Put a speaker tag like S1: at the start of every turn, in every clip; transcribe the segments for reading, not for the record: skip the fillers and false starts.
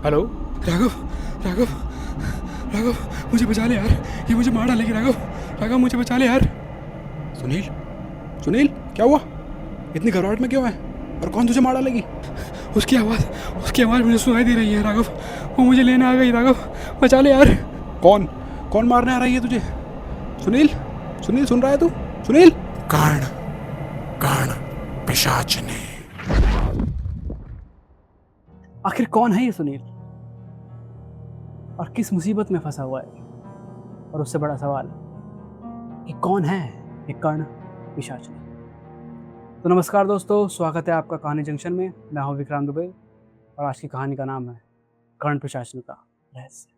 S1: Hello. Raghav, Raghav, Raghav, मुझे बचा ले यार, ये मुझे मार डालेगी। राघव, राघव, मुझे बचा ले यार। सुनील, सुनील, क्या हुआ? इतनी घबराहट में क्यों है? और कौन तुझे मार डालेगी? उसकी आवाज़ मुझे सुनाई दे रही है राघव। वो मुझे लेने आ गई। राघव, बचा ले यार। कौन कौन मारने आ रही है तुझे? सुनील, सुनील, सुन रहा है तू? सुनील।
S2: कर्ण, कर्ण पिशाचनी।
S3: आखिर कौन है ये सुनील और किस मुसीबत में फंसा हुआ है? और उससे बड़ा सवाल कि कौन है ये कर्ण पिशाचनी? तो नमस्कार दोस्तों, स्वागत है आपका कहानी जंक्शन में। मैं हूं विक्रांत दुबे और आज की कहानी का नाम है कर्ण पिशाचनी का रहस्य।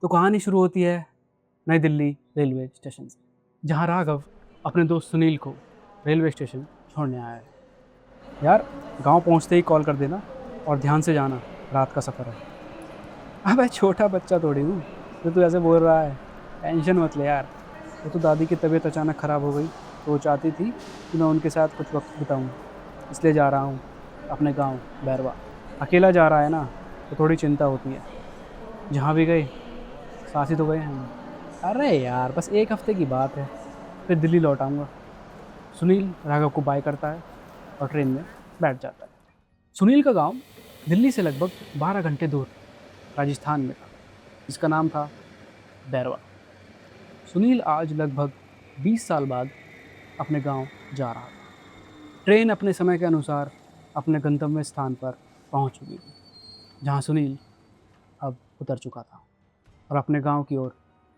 S3: तो कहानी शुरू होती है नई दिल्ली रेलवे स्टेशन से, जहां राघव अपने दोस्त सुनील को रेलवे स्टेशन छोड़ने आया है। यार, गांव पहुंचते ही कॉल कर देना और ध्यान से जाना, रात का सफ़र है। अबे छोटा बच्चा थोड़ी हूँ जो तू ऐसे बोल रहा है। टेंशन मत ले यार। वो तो दादी की तबीयत अचानक ख़राब हो गई तो वो चाहती थी कि मैं उनके साथ कुछ वक्त बिताऊँ, इसलिए जा रहा हूँ अपने गांव बैरवा। अकेला जा रहा है ना, तो थोड़ी चिंता होती है। जहाँ भी गए साथ ही तो गए हैं। अरे यार, बस एक हफ्ते की बात है, फिर दिल्ली लौट आऊँगा। सुनील राघव को बाय करता है और ट्रेन में बैठ जाता है। सुनील का गांव दिल्ली से लगभग 12 घंटे दूर राजस्थान में था, जिसका नाम था बैरवा। सुनील आज लगभग 20 साल बाद अपने गांव जा रहा था। ट्रेन अपने समय के अनुसार अपने गंतव्य स्थान पर पहुंच चुकी थी, जहां सुनील अब उतर चुका था और अपने गांव की ओर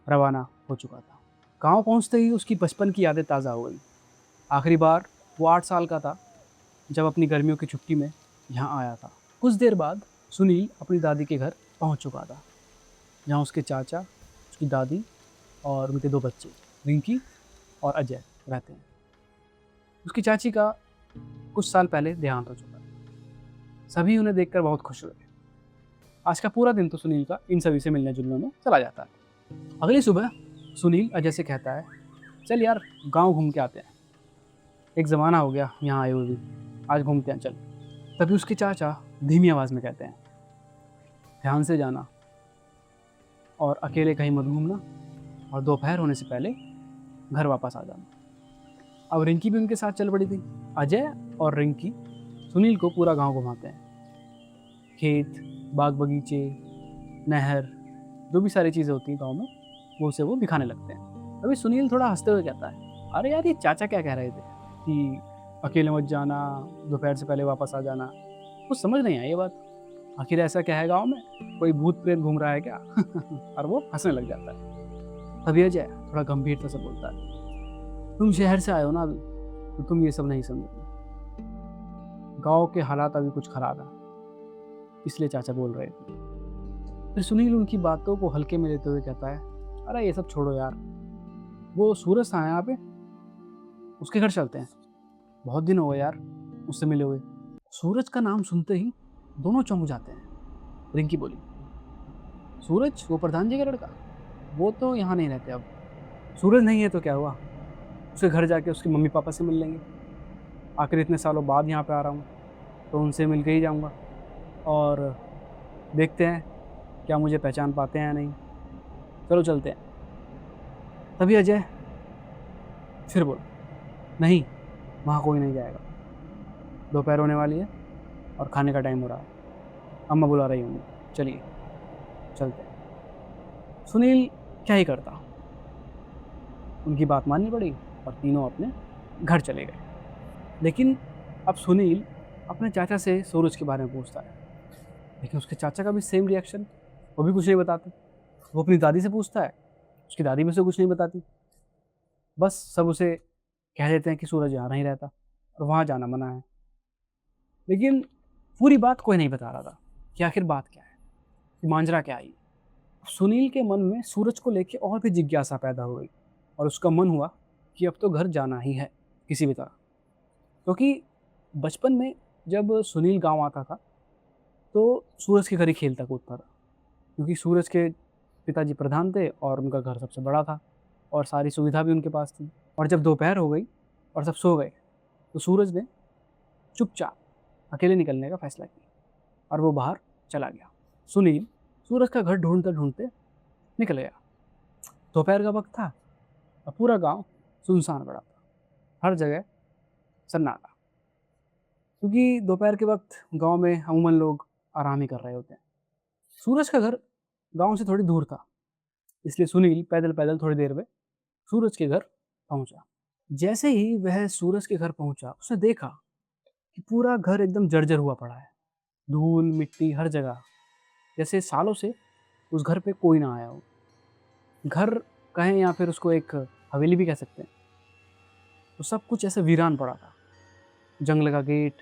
S3: रवाना हो चुका था। गांव पहुंचते ही उसकी बचपन की यादें ताज़ा हो गई। आखिरी बार वो 8 साल का था जब अपनी गर्मियों की छुट्टी में यहाँ आया था। कुछ देर बाद सुनील अपनी दादी के घर पहुँच चुका था, जहाँ उसके चाचा, उसकी दादी और उनके 2 बच्चे रिंकी और अजय रहते हैं। उसकी चाची का कुछ साल पहले देहांत हो चुका था। सभी उन्हें देखकर बहुत खुश हुए। आज का पूरा दिन तो सुनील का इन सभी से मिलने जुलने में चला जाता है। अगली सुबह सुनील अजय से कहता है, चल यार गाँव घूम के आते हैं, एक ज़माना हो गया यहाँ आए हुए भी, आज घूमते हैं चल। तभी उसके चाचा धीमी आवाज़ में कहते हैं, ध्यान से जाना और अकेले कहीं मत घूमना, और दोपहर होने से पहले घर वापस आ जाना। अब रिंकी भी उनके साथ चल पड़ी थी। अजय और रिंकी सुनील को पूरा गांव घुमाते हैं। खेत, बाग बगीचे, नहर, जो भी सारी चीज़ें होती हैं गांव में, वो दिखाने लगते हैं। तभी सुनील थोड़ा हंसते हुए कहता है, अरे यार, ये चाचा क्या कह रहे थे कि अकेले मत जाना, दोपहर से पहले वापस आ जाना? कुछ समझ नहीं आई ये बात। आखिर ऐसा क्या है गांव में, कोई भूत प्रेत घूम रहा है क्या? और वो हंसने लग जाता है। तभी अजय थोड़ा गंभीरता से बोलता है, तुम शहर से आए हो ना अभी, तो तुम ये सब नहीं समझोगे। गांव के हालात अभी कुछ खराब है, इसलिए चाचा बोल रहे थे। फिर सुनील उनकी बातों को हल्के में लेते हुए कहता है, अरे ये सब छोड़ो यार, वो सूरज था यहाँ पे, उसके घर चलते हैं। बहुत दिन हो गए यार उससे मिले हुए। सूरज का नाम सुनते ही दोनों चौंक जाते हैं। रिंकी बोली, सूरज, वो प्रधान जी का लड़का? वो तो यहाँ नहीं रहते अब। सूरज नहीं है तो क्या हुआ, उसके घर जाके उसके मम्मी पापा से मिल लेंगे। आखिर इतने सालों बाद यहाँ पे आ रहा हूँ तो उनसे मिल के ही जाऊँगा, और देखते हैं क्या मुझे पहचान पाते हैं या नहीं। चलो चलते हैं। तभी अजय फिर बोला, नहीं, वहाँ कोई नहीं जाएगा, दोपहर होने वाली है और खाने का टाइम हो रहा है, अम्मा बुला रही होंगी, चलिए चलते हैं। सुनील क्या ही करता, उनकी बात माननी पड़ी और तीनों अपने घर चले गए। लेकिन अब सुनील अपने चाचा से सूरज के बारे में पूछता है, लेकिन उसके चाचा का भी सेम रिएक्शन, वो भी कुछ नहीं बताते। वो अपनी दादी से पूछता है, उसकी दादी भी उसे कुछ नहीं बताती। बस सब उसे कह देते हैं कि सूरज यहाँ नहीं रहता और वहाँ जाना मना है। लेकिन पूरी बात कोई नहीं बता रहा था कि आखिर बात क्या है, कि मांजरा क्या है। सुनील के मन में सूरज को लेकर और भी जिज्ञासा पैदा हो गई और उसका मन हुआ कि अब तो घर जाना ही है किसी भी तरह। क्योंकि बचपन में जब सुनील गांव आता था तो सूरज के घर ही खेलता कूदता था, क्योंकि सूरज के पिताजी प्रधान थे और उनका घर सबसे बड़ा था और सारी सुविधा भी उनके पास थी। और जब दोपहर हो गई और सब सो गए तो सूरज ने चुपचाप अकेले निकलने का फैसला किया और वो बाहर चला गया। सुनील सूरज का घर ढूंढते ढूंढते निकल गया। दोपहर का वक्त था और पूरा गांव सुनसान पड़ा था, हर जगह सन्नाटा, क्योंकि दोपहर के वक्त गांव में अमूमन लोग आराम ही कर रहे होते हैं। सूरज का घर गांव से थोड़ी दूर था, इसलिए सुनील पैदल पैदल थोड़ी देर में सूरज के घर पहुंचा। जैसे ही वह सूरज के घर पहुंचा, उसने देखा कि पूरा घर एकदम जर्जर हुआ पड़ा है, धूल मिट्टी हर जगह, जैसे सालों से उस घर पे कोई ना आया हो। घर कहें या फिर उसको एक हवेली भी कह सकते हैं, तो सब कुछ ऐसे वीरान पड़ा था। जंगल का गेट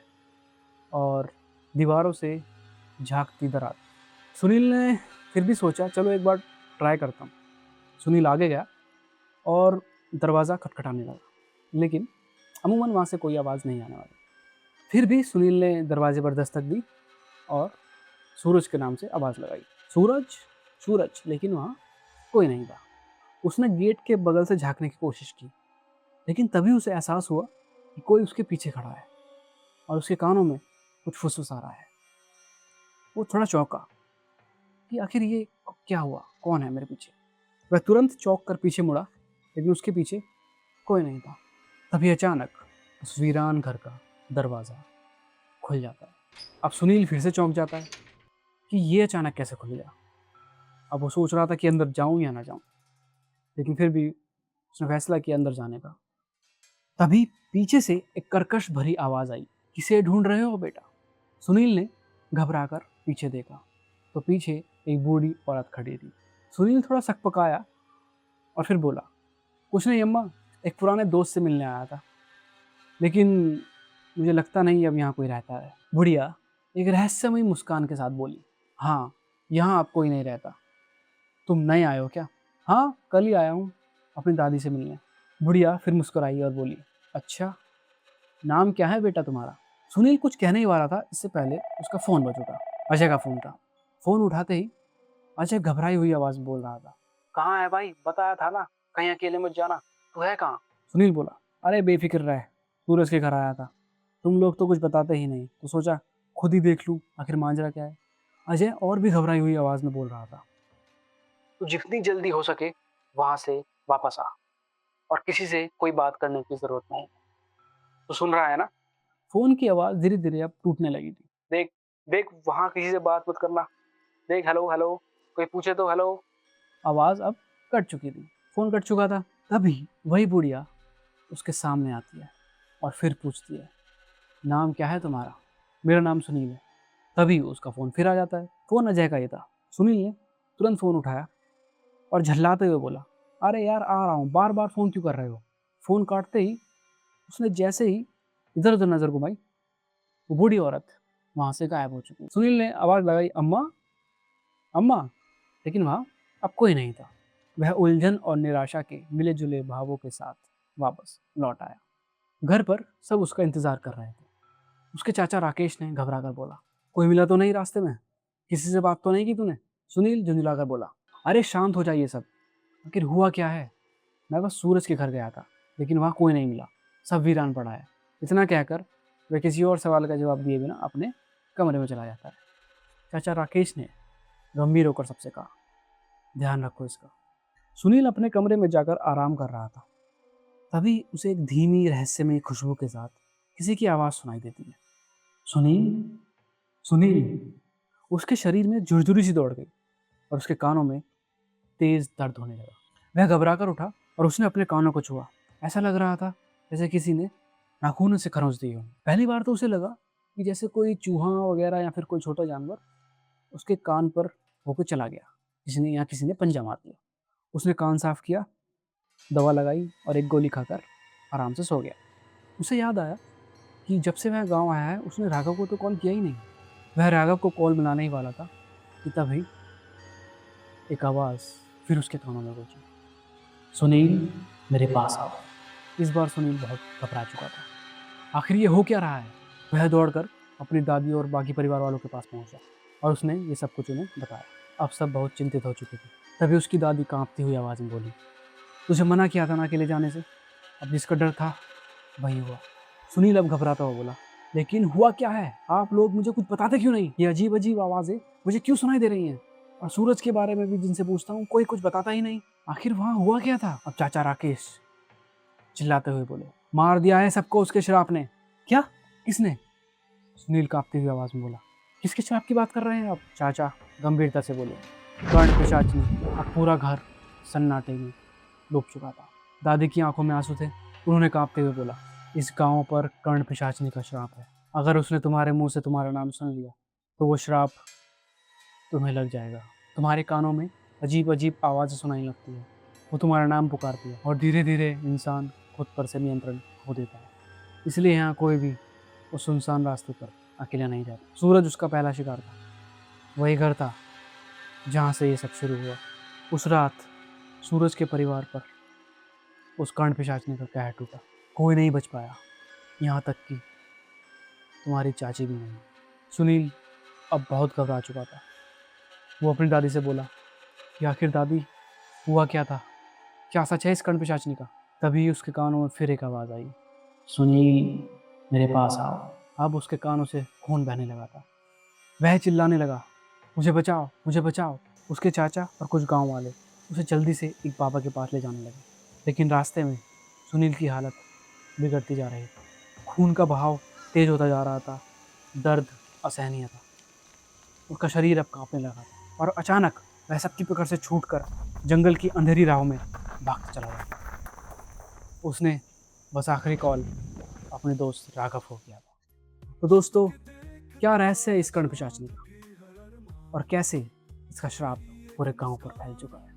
S3: और दीवारों से झांकती दरार। सुनील ने फिर भी सोचा चलो एक बार ट्राई करता हूँ। सुनील आगे गया और दरवाज़ा खटखटाने लगा, लेकिन अमूमन वहाँ से कोई आवाज़ नहीं आने वाली। फिर भी सुनील ने दरवाजे पर दस्तक दी और सूरज के नाम से आवाज़ लगाई, सूरज सूरज, लेकिन वहाँ कोई नहीं था। उसने गेट के बगल से झांकने की कोशिश की, लेकिन तभी उसे एहसास हुआ कि कोई उसके पीछे खड़ा है और उसके कानों में कुछ फुसफुसा रहा है। वो थोड़ा चौंका कि आखिर ये क्या हुआ, कौन है मेरे पीछे। वह तुरंत चौंक कर पीछे मुड़ा, लेकिन उसके पीछे कोई नहीं था। तभी अचानक उस वीरान घर का दरवाज़ा खुल जाता है। अब सुनील फिर से चौंक जाता है कि ये अचानक कैसे खुल गया। अब वो सोच रहा था कि अंदर जाऊं या ना जाऊं, लेकिन फिर भी उसने फैसला किया अंदर जाने का। तभी पीछे से एक कर्कश भरी आवाज़ आई, किसे ढूंढ रहे हो बेटा। सुनील ने घबराकर पीछे देखा तो पीछे एक बूढ़ी औरत खड़ी थी। सुनील थोड़ा सकपकाया और फिर बोला, कुछ नहीं अम्मा, एक पुराने दोस्त से मिलने आया था, लेकिन मुझे लगता नहीं अब यहाँ कोई रहता है। बुढ़िया एक रहस्यमयी मुस्कान के साथ बोली, हाँ यहाँ अब कोई नहीं रहता। तुम नए आए हो क्या? हाँ कल ही आया हूँ अपनी दादी से मिलने। बुढ़िया फिर मुस्कुराई और बोली, अच्छा नाम क्या है बेटा तुम्हारा? सुनील कुछ कहने ही वाला था, इससे पहले उसका फ़ोन बज उठा। अजय का फ़ोन था। फ़ोन उठाते ही अजय घबराई हुई आवाज़ बोल रहा था, कहाँ है भाई, बताया था ना कहीं अकेले मत जाना, तू है कहाँ? सुनील बोला, अरे बेफिक्र रह, सूरज के घर आया था, तुम लोग तो कुछ बताते ही नहीं, तो सोचा खुद ही देख लूँ आखिर मांजरा क्या है। अजय और भी घबराई हुई आवाज़ में बोल रहा था, तो जितनी जल्दी हो सके वहाँ से वापस आ और किसी से कोई बात करने की ज़रूरत नहीं। तो सुन रहा है ना? फ़ोन की आवाज़ धीरे धीरे अब टूटने लगी थी। देख देख वहाँ किसी से बात मत करना, देख हेलो हेलो, कोई पूछे तो हेलो। आवाज़ अब कट चुकी थी, फ़ोन कट चुका था। तभी वही बुढ़िया उसके सामने आती है और फिर पूछती है, नाम क्या है तुम्हारा? मेरा नाम सुनील है। तभी उसका फ़ोन फिर आ जाता है। फ़ोन अजय का ही था। सुनील ने तुरंत फ़ोन उठाया और झल्लाते हुए बोला, अरे यार आ रहा हूँ, बार बार फ़ोन क्यों कर रहे हो? फ़ोन काटते ही उसने जैसे ही इधर उधर नज़र घुमाई, वो बूढ़ी औरत वहाँ से गायब हो चुकी। सुनील ने आवाज़ लगाई, अम्मा अम्मा, लेकिन वहाँ अब कोई नहीं था। वह उलझन और निराशा के मिले जुले भावों के साथ वापस लौट आया। घर पर सब उसका इंतज़ार कर रहे थे। उसके चाचा राकेश ने घबरा कर बोला, कोई मिला तो नहीं रास्ते में? किसी से बात तो नहीं की तूने? सुनील झुंझुलाकर बोला, अरे शांत हो जाइए सब, आखिर हुआ क्या है? मैं बस सूरज के घर गया था, लेकिन वहाँ कोई नहीं मिला, सब वीरान पड़ा है। इतना कहकर वह किसी और सवाल का जवाब दिए बिना अपने कमरे में चला जाता है। चाचा राकेश ने गंभीर होकर सबसे कहा, ध्यान रखो इसका। सुनील अपने कमरे में जाकर आराम कर रहा था। तभी उसे एक धीमी रहस्यमयी खुशबू के साथ किसी की आवाज़ सुनाई देती है, सुनील सुनील। उसके शरीर में झुरझुरी सी दौड़ गई और उसके कानों में तेज दर्द होने लगा। वह घबरा कर उठा और उसने अपने कानों को छुआ। ऐसा लग रहा था जैसे किसी ने नाखून से खरोंच दिए हो। पहली बार तो उसे लगा कि जैसे कोई चूहा वगैरह या फिर कोई छोटा जानवर उसके कान पर होकर चला गया, किसी ने पंजा मार दिया। उसने कान साफ किया, दवा लगाई और एक गोली खाकर आराम से सो गया। उसे याद आया कि जब से वह गांव आया है उसने राघव को तो कॉल किया ही नहीं। वह राघव को कॉल मिलाने ही वाला था कि तभी एक आवाज़ फिर उसके कानों में गूंजी, सुनील मेरे पास आओ। इस बार सुनील बहुत घबरा चुका था। आखिर ये हो क्या रहा है? वह दौड़कर अपनी दादी और बाकी परिवार वालों के पास पहुंचा और उसने ये सब कुछ उन्हें बताया। अब सब बहुत चिंतित हो चुके थे। तभी उसकी दादी कांपती हुई आवाज़ में बोली, तुझे मना किया था ना अकेले जाने से, अब जिसका डर था वही हुआ। सुनील अब घबराता हुआ बोला, लेकिन हुआ क्या है? आप लोग मुझे कुछ बताते क्यों नहीं? ये अजीब अजीब आवाज़ें मुझे क्यों सुनाई दे रही हैं? और सूरज के बारे में भी जिनसे पूछता हूँ कोई कुछ बताता ही नहीं। आखिर वहाँ हुआ क्या था? अब चाचा राकेश चिल्लाते हुए बोले, मार दिया है सबको उसके श्राप ने। क्या? किसने? सुनील कांपती हुई आवाज़ में बोला। किसके श्राप की बात कर रहे हैं आप? चाचा गंभीरता से बोले, कर्ण पिशाच ने। अब पूरा घर सन्नाटे में डूब चुका था। दादी की आंखों में आंसू थे। उन्होंने कांपते हुए बोला, इस गांव पर कर्ण पिशाचनी का श्राप है। अगर उसने तुम्हारे मुंह से तुम्हारा नाम सुन लिया तो वो श्राप तुम्हें लग जाएगा। तुम्हारे कानों में अजीब अजीब आवाज़ें सुनाई लगती है। वो तुम्हारा नाम पुकारती है और धीरे धीरे इंसान खुद पर से नियंत्रण खो देता है। इसलिए यहाँ कोई भी उस सुनसान रास्ते पर अकेला नहीं रहता। सूरज उसका पहला शिकार था। वही घर था जहाँ से ये सब शुरू हुआ। उस रात सूरज के परिवार पर उस कर्ण पिशाचनी का कहर टूटा। कोई नहीं बच पाया, यहाँ तक कि तुम्हारी चाची भी नहीं। सुनील अब बहुत घबरा चुका था। वो अपनी दादी से बोला कि आखिर दादी हुआ क्या था? क्या सच है इस कर्ण पिशाचनी का? तभी उसके कानों में फिर एक आवाज़ आई, सुनील मेरे पास आओ। अब उसके कानों से खून बहने लगा था। वह चिल्लाने लगा, मुझे बचाओ, मुझे बचाओ। उसके चाचा और कुछ गांव वाले उसे जल्दी से एक बाबा के पास ले जाने लगे। लेकिन रास्ते में सुनील की हालत बिगड़ती जा रही थी। खून का बहाव तेज होता जा रहा था। दर्द असहनीय था। उसका शरीर अब कांपने लगा था और अचानक वह सबकी पकड़ से छूटकर जंगल की अंधेरी राहों में भागता चला गया। उसने बस आखिरी कॉल अपने दोस्त राघव को किया था। तो दोस्तों, क्या रहस्य है इस कर्ण पिशाचनी का और कैसे इसका श्राप पूरे गांव पर फैल चुका है?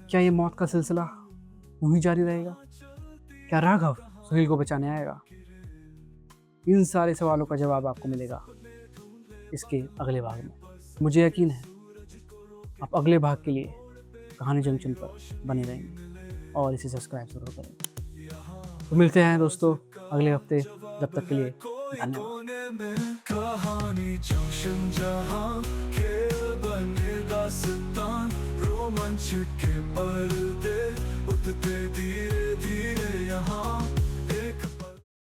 S3: क्या ये मौत का सिलसिला यूं ही जारी रहेगा? क्या राघव सुनील को बचाने आएगा? इन सारे सवालों का जवाब आपको मिलेगा इसके अगले भाग में। मुझे यकीन है आप अगले भाग के लिए कहानी जंक्शन पर बने रहेंगे और इसे सब्सक्राइब जरूर करेंगे। तो मिलते हैं दोस्तों अगले हफ्ते। जब तक के लिए धन्यवाद।
S4: कहानी जंक्शन, जहां खेल बने दास्तान, रोमांच के पर्दे उठते धीरे धीरे यहाँ।